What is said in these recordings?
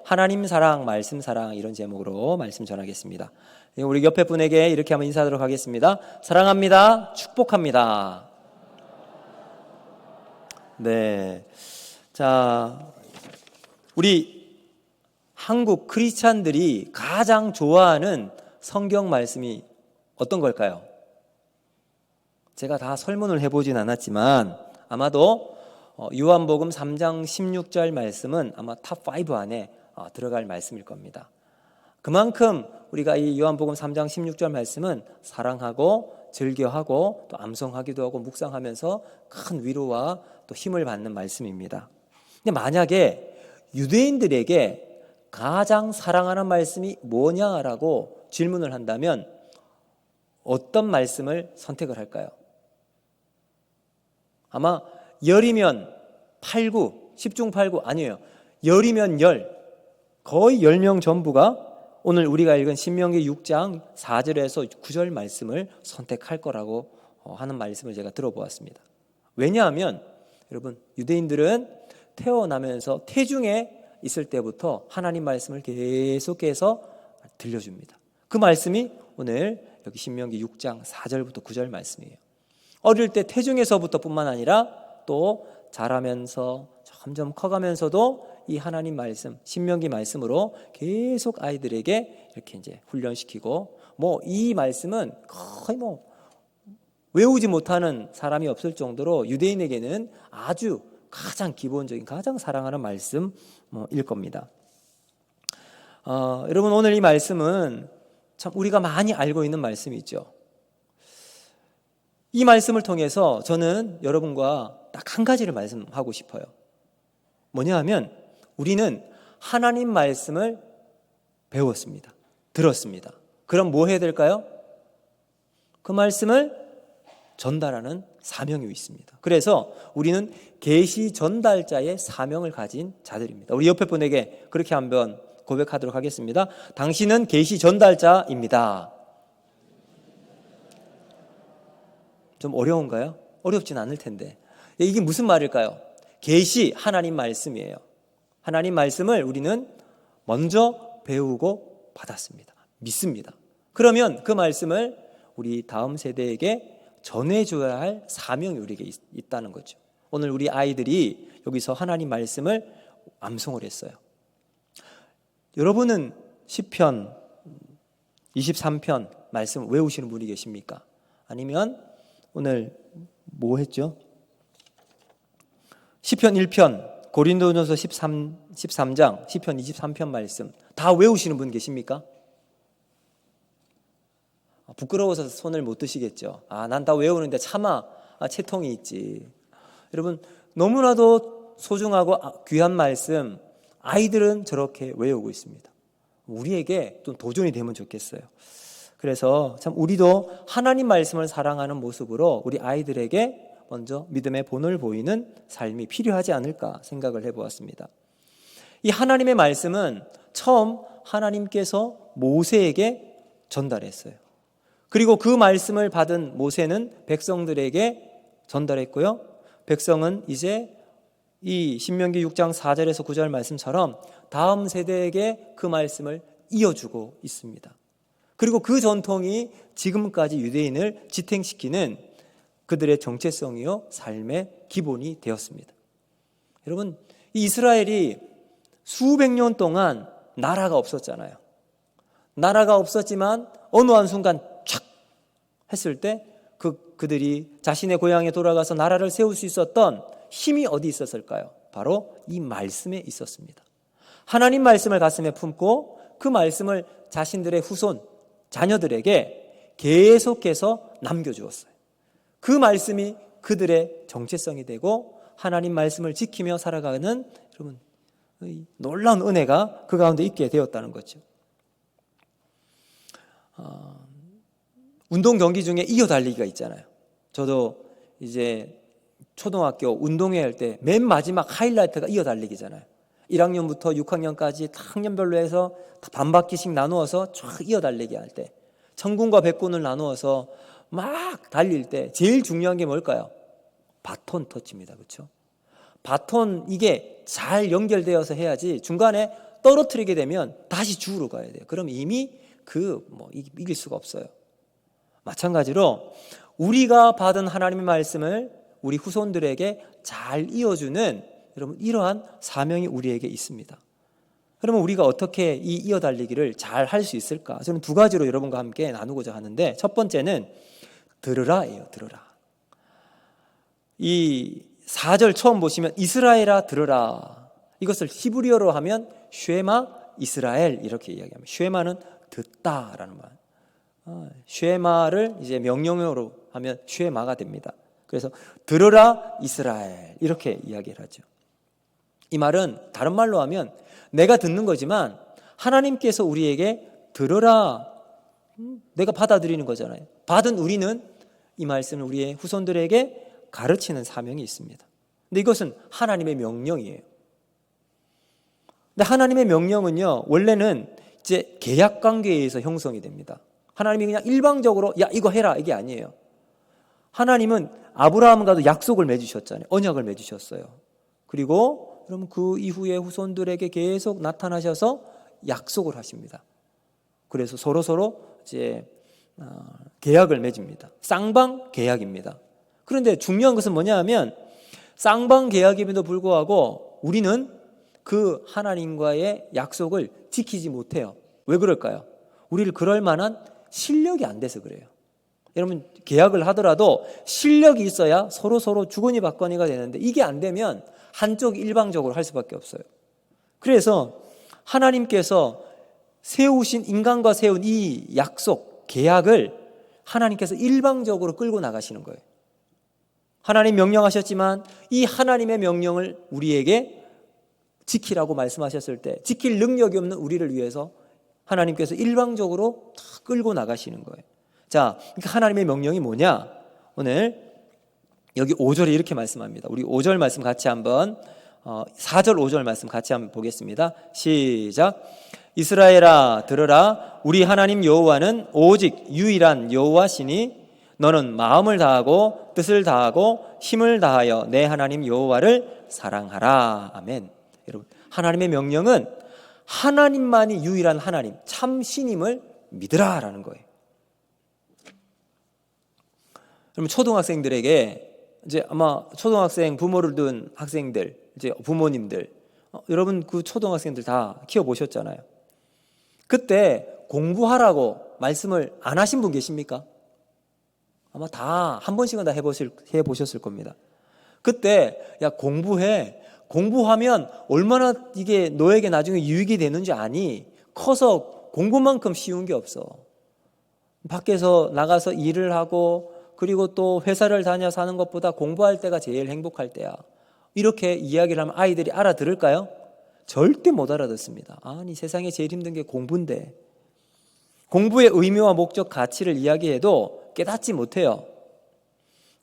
하나님 사랑, 말씀 사랑 이런 제목으로 말씀 전하겠습니다. 우리 옆에 분에게 이렇게 한번 인사하도록 하겠습니다. 사랑합니다. 축복합니다. 네. 자, 우리 한국 크리스찬들이 가장 좋아하는 성경 말씀이 어떤 걸까요? 제가 다 설문을 해보진 않았지만 아마도 요한복음 3장 16절 말씀은 아마 탑5 안에 들어갈 말씀일 겁니다. 그만큼 우리가 이 요한복음 3장 16절 말씀은 사랑하고 즐겨하고 또 암송하기도 하고 묵상하면서 큰 위로와 또 힘을 받는 말씀입니다. 근데 만약에 유대인들에게 가장 사랑하는 말씀이 뭐냐라고 질문을 한다면 어떤 말씀을 선택을 할까요? 아마 열이면 8구, 10중 8구 아니에요. 열이면 열, 거의 10명 전부가 오늘 우리가 읽은 신명기 6장 4절에서 9절 말씀을 선택할 거라고 하는 말씀을 제가 들어보았습니다. 왜냐하면 여러분 유대인들은 태어나면서 태중에 있을 때부터 하나님 말씀을 계속해서 들려줍니다. 그 말씀이 오늘 여기 신명기 6장 4절부터 9절 말씀이에요. 어릴 때 태중에서부터 뿐만 아니라 또 자라면서 점점 커가면서도 이 하나님 말씀, 신명기 말씀으로 계속 아이들에게 이렇게 이제 훈련시키고 이 말씀은 거의 외우지 못하는 사람이 없을 정도로 유대인에게는 아주 가장 기본적인 가장 사랑하는 말씀일 겁니다. 여러분 오늘 이 말씀은 참 우리가 많이 알고 있는 말씀이죠. 이 말씀을 통해서 저는 여러분과 딱 한 가지를 말씀하고 싶어요. 뭐냐 하면 우리는 하나님 말씀을 배웠습니다. 들었습니다. 그럼 뭐 해야 될까요? 그 말씀을 전달하는 사명이 있습니다. 그래서 우리는 계시 전달자의 사명을 가진 자들입니다. 우리 옆에 분에게 그렇게 한번 고백하도록 하겠습니다. 당신은 계시 전달자입니다. 좀 어려운가요? 어렵진 않을 텐데. 이게 무슨 말일까요? 계시 하나님 말씀이에요. 하나님 말씀을 우리는 먼저 배우고 받았습니다. 믿습니다. 그러면 그 말씀을 우리 다음 세대에게 전해줘야 할 사명이 우리에게 있다는 거죠. 오늘 우리 아이들이 여기서 하나님 말씀을 암송을 했어요. 여러분은 시편 23편 말씀 외우시는 분이 계십니까? 아니면 오늘 뭐 했죠? 시편 1편, 고린도전서 13장, 시편 23편 말씀 다 외우시는 분 계십니까? 부끄러워서 손을 못 드시겠죠. 난 다 외우는데 차마 채통이 있지. 여러분 너무나도 소중하고 귀한 말씀 아이들은 저렇게 외우고 있습니다. 우리에게 좀 도전이 되면 좋겠어요. 그래서 참 우리도 하나님 말씀을 사랑하는 모습으로 우리 아이들에게 먼저 믿음의 본을 보이는 삶이 필요하지 않을까 생각을 해보았습니다. 이 하나님의 말씀은 처음 하나님께서 모세에게 전달했어요. 그리고 그 말씀을 받은 모세는 백성들에게 전달했고요. 백성은 이제 이 신명기 6장 4절에서 9절 말씀처럼 다음 세대에게 그 말씀을 이어주고 있습니다. 그리고 그 전통이 지금까지 유대인을 지탱시키는 그들의 정체성이요 삶의 기본이 되었습니다. 여러분 이 이스라엘이 수백 년 동안 나라가 없었잖아요. 나라가 없었지만 어느 한순간 촥 했을 때 그들이 자신의 고향에 돌아가서 나라를 세울 수 있었던 힘이 어디 있었을까요? 바로 이 말씀에 있었습니다. 하나님 말씀을 가슴에 품고 그 말씀을 자신들의 후손, 자녀들에게 계속해서 남겨주었어요. 그 말씀이 그들의 정체성이 되고 하나님 말씀을 지키며 살아가는 여러분 놀라운 은혜가 그 가운데 있게 되었다는 거죠. 운동 경기 중에 이어달리기가 있잖아요. 저도 이제 초등학교 운동회 할 때 맨 마지막 하이라이트가 이어달리기잖아요. 1학년부터 6학년까지 다 학년별로 해서 반 바퀴씩 나누어서 쫙 이어달리기 할 때 천군과 백군을 나누어서 막 달릴 때 제일 중요한 게 뭘까요? 바톤 터치입니다. 그렇죠? 바톤 이게 잘 연결되어서 해야지 중간에 떨어뜨리게 되면 다시 죽으러 가야 돼요. 그럼 이미 이길 수가 없어요. 마찬가지로 우리가 받은 하나님의 말씀을 우리 후손들에게 잘 이어주는 여러분 이러한 사명이 우리에게 있습니다. 그러면 우리가 어떻게 이 이어달리기를 잘 할 수 있을까? 저는 두 가지로 여러분과 함께 나누고자 하는데, 첫 번째는 들으라예요. 들으라. 이 4절 처음 보시면 이스라엘아 들으라. 이것을 히브리어로 하면 쉐마 이스라엘 이렇게 이야기합니다. 쉐마는 듣다라는 말. 쉐마를 이제 명령어로 하면 쉐마가 됩니다. 그래서 들으라 이스라엘 이렇게 이야기를 하죠. 이 말은 다른 말로 하면 내가 듣는 거지만 하나님께서 우리에게 들으라, 내가 받아들이는 거잖아요. 받은 우리는 이 말씀을 우리의 후손들에게 가르치는 사명이 있습니다. 근데 이것은 하나님의 명령이에요. 근데 하나님의 명령은요, 원래는 이제 계약 관계에 의해서 형성이 됩니다. 하나님이 그냥 일방적으로 야 이거 해라 이게 아니에요. 하나님은 아브라함과도 약속을 맺으셨잖아요. 언약을 맺으셨어요. 그리고 그럼 그 이후에 후손들에게 계속 나타나셔서 약속을 하십니다. 그래서 서로 이제 계약을 맺습니다. 쌍방 계약입니다. 그런데 중요한 것은 뭐냐 하면 쌍방 계약임에도 불구하고 우리는 그 하나님과의 약속을 지키지 못해요. 왜 그럴까요? 우리를 그럴 만한 실력이 안 돼서 그래요. 여러분 계약을 하더라도 실력이 있어야 서로 주거니 받거니가 되는데 이게 안 되면 한쪽이 일방적으로 할 수밖에 없어요. 그래서 하나님께서 세우신 인간과 세운 이 약속, 계약을 하나님께서 일방적으로 끌고 나가시는 거예요. 하나님 명령하셨지만 이 하나님의 명령을 우리에게 지키라고 말씀하셨을 때 지킬 능력이 없는 우리를 위해서 하나님께서 일방적으로 다 끌고 나가시는 거예요. 자, 그러니까 하나님의 명령이 뭐냐? 오늘 여기 5절에 이렇게 말씀합니다. 우리 5절 말씀 같이 한번 4절 5절 말씀 같이 한번 보겠습니다. 시작. 이스라엘아 들으라. 우리 하나님 여호와는 오직 유일한 여호와시니 너는 마음을 다하고 뜻을 다하고 힘을 다하여 내 하나님 여호와를 사랑하라. 아멘. 여러분 하나님의 명령은 하나님만이 유일한 하나님, 참 신임을 믿으라라는 거예요. 그러면 초등학생들에게 이제 아마 초등학생 부모를 둔 학생들, 이제 부모님들, 여러분 그 초등학생들 다 키워보셨잖아요. 그때 공부하라고 말씀을 안 하신 분 계십니까? 아마 다 한 번씩은 다 해보셨을 겁니다. 그때 야 공부해. 공부하면 얼마나 이게 너에게 나중에 유익이 되는지 아니? 커서 공부만큼 쉬운 게 없어. 밖에서 나가서 일을 하고 그리고 또 회사를 다녀서 하는 것보다 공부할 때가 제일 행복할 때야. 이렇게 이야기를 하면 아이들이 알아들을까요? 절대 못 알아듣습니다. 아니 세상에 제일 힘든 게 공부인데. 공부의 의미와 목적, 가치를 이야기해도 깨닫지 못해요.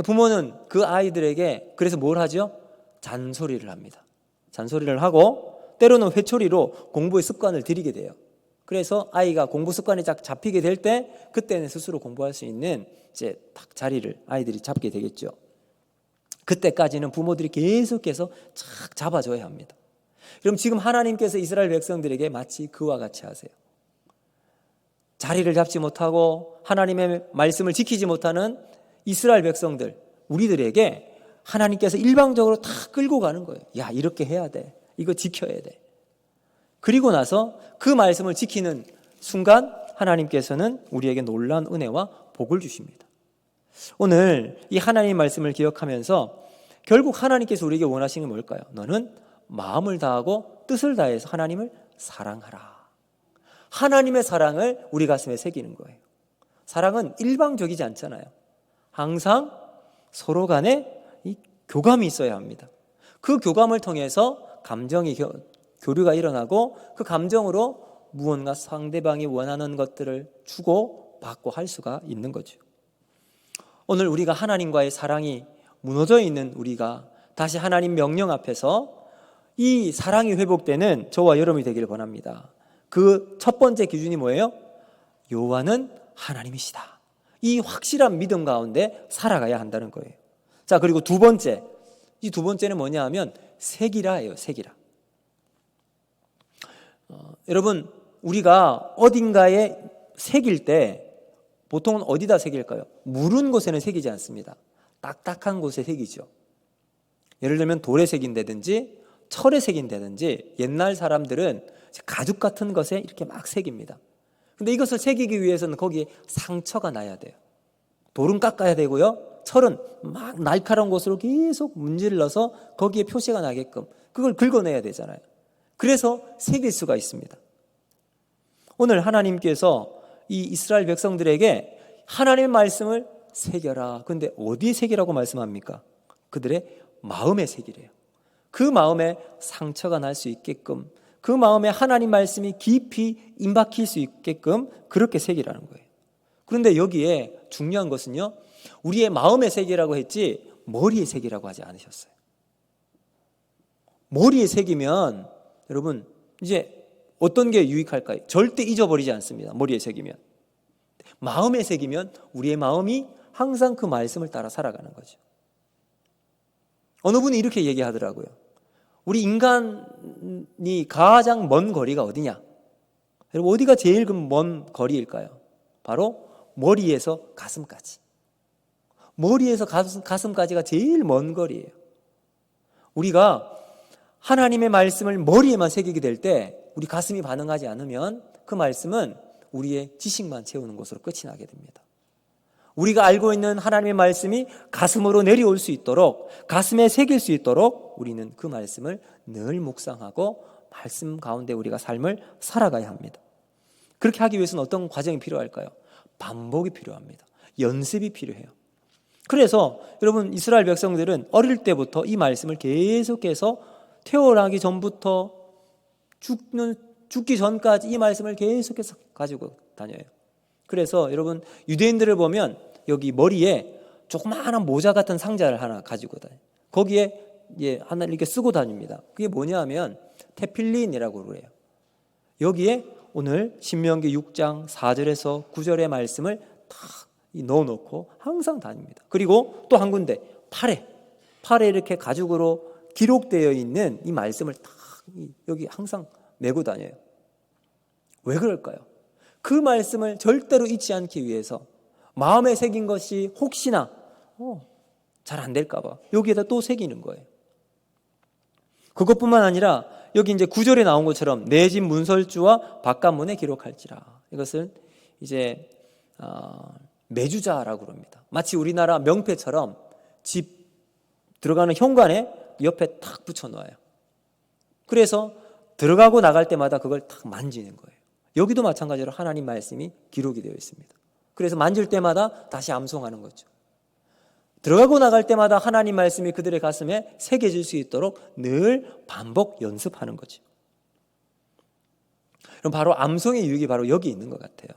부모는 그 아이들에게 그래서 뭘 하죠? 잔소리를 합니다. 잔소리를 하고 때로는 회초리로 공부의 습관을 들이게 돼요. 그래서 아이가 공부 습관이 잡히게 될 때 그때는 스스로 공부할 수 있는 이제 딱 자리를 아이들이 잡게 되겠죠. 그때까지는 부모들이 계속해서 착 잡아줘야 합니다. 그럼 지금 하나님께서 이스라엘 백성들에게 마치 그와 같이 하세요. 자리를 잡지 못하고 하나님의 말씀을 지키지 못하는 이스라엘 백성들, 우리들에게 하나님께서 일방적으로 다 끌고 가는 거예요. 야, 이렇게 해야 돼. 이거 지켜야 돼. 그리고 나서 그 말씀을 지키는 순간 하나님께서는 우리에게 놀라운 은혜와 복을 주십니다. 오늘 이 하나님의 말씀을 기억하면서 결국 하나님께서 우리에게 원하시는 게 뭘까요? 너는 마음을 다하고 뜻을 다해서 하나님을 사랑하라. 하나님의 사랑을 우리 가슴에 새기는 거예요. 사랑은 일방적이지 않잖아요. 항상 서로 간에 이 교감이 있어야 합니다. 그 교감을 통해서 감정이 교류가 일어나고 그 감정으로 무언가 상대방이 원하는 것들을 주고 받고 할 수가 있는 거죠. 오늘 우리가 하나님과의 사랑이 무너져 있는 우리가 다시 하나님 명령 앞에서 이 사랑이 회복되는 저와 여러분이 되기를 원합니다. 그 첫 번째 기준이 뭐예요? 여호와는 하나님이시다. 이 확실한 믿음 가운데 살아가야 한다는 거예요. 자, 그리고 두 번째. 이 두 번째는 뭐냐 하면 새기라예요. 새기라. 여러분, 우리가 어딘가에 새길 때 보통은 어디다 새길까요? 무른 곳에는 새기지 않습니다. 딱딱한 곳에 새기죠. 예를 들면 돌에 새긴다든지 철에 새긴다든지 옛날 사람들은 가죽 같은 것에 이렇게 막 새깁니다. 근데 이것을 새기기 위해서는 거기에 상처가 나야 돼요. 돌은 깎아야 되고요. 철은 막 날카로운 곳으로 계속 문질러서 거기에 표시가 나게끔 그걸 긁어내야 되잖아요. 그래서 새길 수가 있습니다. 오늘 하나님께서 이 이스라엘 백성들에게 하나님의 말씀을 새겨라. 근데 어디에 새기라고 말씀합니까? 그들의 마음에 새기래요. 그 마음에 상처가 날 수 있게끔, 그 마음에 하나님 말씀이 깊이 임박힐 수 있게끔 그렇게 새기라는 거예요. 그런데 여기에 중요한 것은요, 우리의 마음에 새기라고 했지 머리에 새기라고 하지 않으셨어요. 머리에 새기면 여러분 이제 어떤 게 유익할까요? 절대 잊어버리지 않습니다. 머리에 새기면. 마음에 새기면 우리의 마음이 항상 그 말씀을 따라 살아가는 거죠. 어느 분이 이렇게 얘기하더라고요. 우리 인간이 가장 먼 거리가 어디냐? 여러분, 어디가 제일 먼 거리일까요? 바로 머리에서 가슴까지. 머리에서 가슴까지가 제일 먼 거리예요. 우리가 하나님의 말씀을 머리에만 새기게 될 때 우리 가슴이 반응하지 않으면 그 말씀은 우리의 지식만 채우는 것으로 끝이 나게 됩니다. 우리가 알고 있는 하나님의 말씀이 가슴으로 내려올 수 있도록, 가슴에 새길 수 있도록 우리는 그 말씀을 늘 묵상하고 말씀 가운데 우리가 삶을 살아가야 합니다. 그렇게 하기 위해서는 어떤 과정이 필요할까요? 반복이 필요합니다. 연습이 필요해요. 그래서 여러분, 이스라엘 백성들은 어릴 때부터 이 말씀을 계속해서 태어나기 전부터 죽기 전까지 이 말씀을 계속해서 가지고 다녀요. 그래서 여러분, 유대인들을 보면 여기 머리에 조그마한 모자 같은 상자를 하나 가지고 다녀요. 거기에 하나 이렇게 쓰고 다닙니다. 그게 뭐냐 하면 테필린이라고 그래요. 여기에 오늘 신명기 6장 4절에서 9절의 말씀을 탁 넣어놓고 항상 다닙니다. 그리고 또 한 군데 팔에 이렇게 가죽으로 기록되어 있는 이 말씀을 탁 여기 항상 메고 다녀요. 왜 그럴까요? 그 말씀을 절대로 잊지 않기 위해서, 마음에 새긴 것이 혹시나 잘 안 될까 봐 여기에다 또 새기는 거예요. 그것뿐만 아니라 여기 이제 9절에 나온 것처럼 내 집 문설주와 바깥문에 기록할지라. 이것은 이제 매주자라고 합니다. 마치 우리나라 명패처럼 집 들어가는 현관에 옆에 탁 붙여 놓아요. 그래서 들어가고 나갈 때마다 그걸 탁 만지는 거예요. 여기도 마찬가지로 하나님 말씀이 기록이 되어 있습니다. 그래서 만질 때마다 다시 암송하는 거죠. 들어가고 나갈 때마다 하나님 말씀이 그들의 가슴에 새겨질 수 있도록 늘 반복 연습하는 거죠. 그럼 바로 암송의 유익이 바로 여기 있는 것 같아요.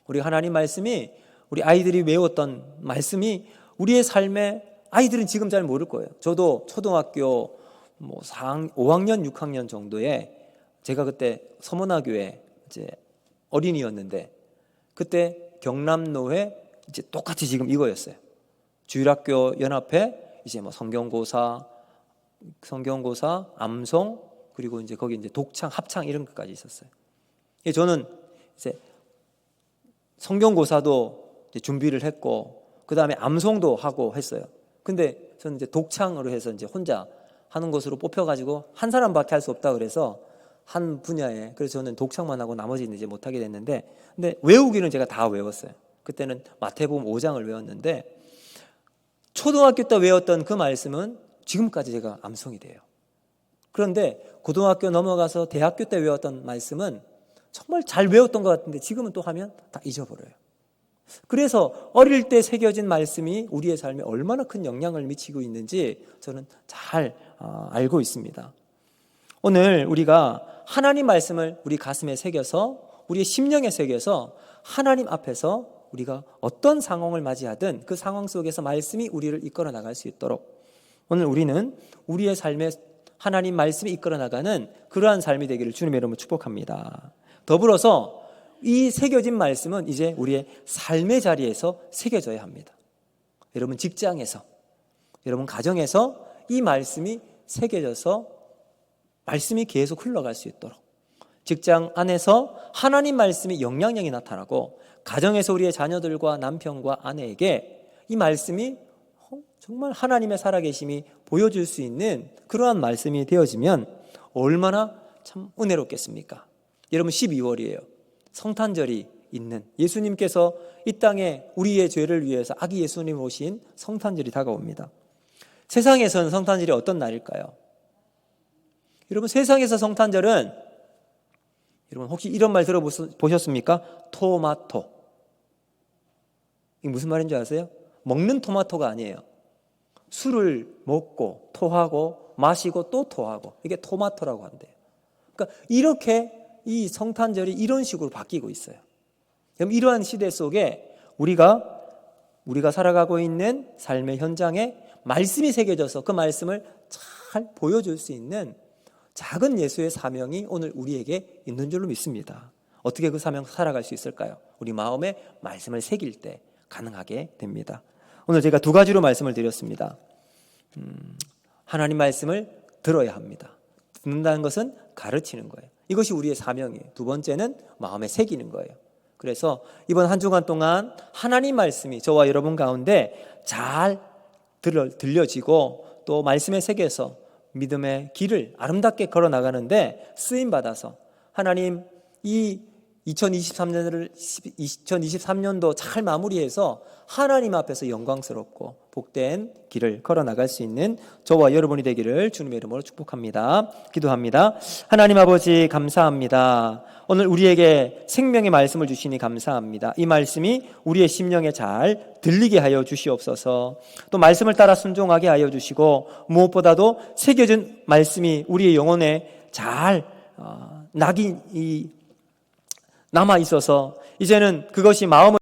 우리 하나님 말씀이, 우리 아이들이 외웠던 말씀이 우리의 삶에, 아이들은 지금 잘 모를 거예요. 저도 초등학교 5학년, 6학년 정도에, 제가 그때 서문화교회 이제 어린이였는데, 그때 경남노회 이제 똑같이 지금 이거였어요. 주일학교 연합회 이제 성경고사, 암송, 그리고 이제 거기 이제 독창, 합창 이런 것까지 있었어요. 저는 이제 성경고사도 이제 준비를 했고, 그 다음에 암송도 하고 했어요. 근데 저는 이제 독창으로 해서 이제 혼자 하는 것으로 뽑혀가지고 한 사람밖에 할 수 없다 그래서 한 분야에, 그래서 저는 독창만 하고 나머지는 이제 못하게 됐는데, 근데 외우기는 제가 다 외웠어요. 그때는 마태복음 5장을 외웠는데, 초등학교 때 외웠던 그 말씀은 지금까지 제가 암송이 돼요. 그런데 고등학교 넘어가서 대학교 때 외웠던 말씀은 정말 잘 외웠던 것 같은데 지금은 또 하면 다 잊어버려요. 그래서 어릴 때 새겨진 말씀이 우리의 삶에 얼마나 큰 영향을 미치고 있는지 저는 잘 알고 있습니다. 오늘 우리가 하나님 말씀을 우리 가슴에 새겨서, 우리의 심령에 새겨서 하나님 앞에서 우리가 어떤 상황을 맞이하든 그 상황 속에서 말씀이 우리를 이끌어 나갈 수 있도록, 오늘 우리는 우리의 삶에 하나님 말씀이 이끌어 나가는 그러한 삶이 되기를 주님의 이름으로 축복합니다. 더불어서 이 새겨진 말씀은 이제 우리의 삶의 자리에서 새겨져야 합니다. 여러분 직장에서, 여러분 가정에서 이 말씀이 새겨져서 말씀이 계속 흘러갈 수 있도록, 직장 안에서 하나님 말씀이 영향력이 나타나고 가정에서 우리의 자녀들과 남편과 아내에게 이 말씀이 정말 하나님의 살아계심이 보여줄 수 있는 그러한 말씀이 되어지면 얼마나 참 은혜롭겠습니까? 여러분 12월이에요. 성탄절이 있는 예수님께서 이 땅에 우리의 죄를 위해서 아기 예수님 오신 성탄절이 다가옵니다. 세상에서는 성탄절이 어떤 날일까요? 여러분 세상에서 성탄절은 여러분 혹시 이런 말 들어보셨습니까? 토마토. 이게 무슨 말인지 아세요? 먹는 토마토가 아니에요. 술을 먹고 토하고 마시고 또 토하고 이게 토마토라고 한대요. 그러니까 이렇게 이 성탄절이 이런 식으로 바뀌고 있어요. 그럼 이러한 시대 속에 우리가 살아가고 있는 삶의 현장에 말씀이 새겨져서 그 말씀을 잘 보여줄 수 있는 작은 예수의 사명이 오늘 우리에게 있는 줄로 믿습니다. 어떻게 그 사명 살아갈 수 있을까요? 우리 마음에 말씀을 새길 때 가능하게 됩니다. 오늘 제가 두 가지로 말씀을 드렸습니다. 하나님 말씀을 들어야 합니다. 듣는다는 것은 가르치는 거예요. 이것이 우리의 사명이에요. 두 번째는 마음에 새기는 거예요. 그래서 이번 한 주간 동안 하나님 말씀이 저와 여러분 가운데 잘 들려지고 또 말씀에 새겨서 믿음의 길을 아름답게 걸어 나가는데 쓰임 받아서 하나님 이 2023년도 잘 마무리해서 하나님 앞에서 영광스럽고 복된 길을 걸어 나갈 수 있는 저와 여러분이 되기를 주님의 이름으로 축복합니다. 기도합니다. 하나님 아버지 감사합니다. 오늘 우리에게 생명의 말씀을 주시니 감사합니다. 이 말씀이 우리의 심령에 잘 들리게 하여 주시옵소서. 또 말씀을 따라 순종하게 하여 주시고 무엇보다도 새겨진 말씀이 우리의 영혼에 잘 남아 있어서 이제는 그것이 마음을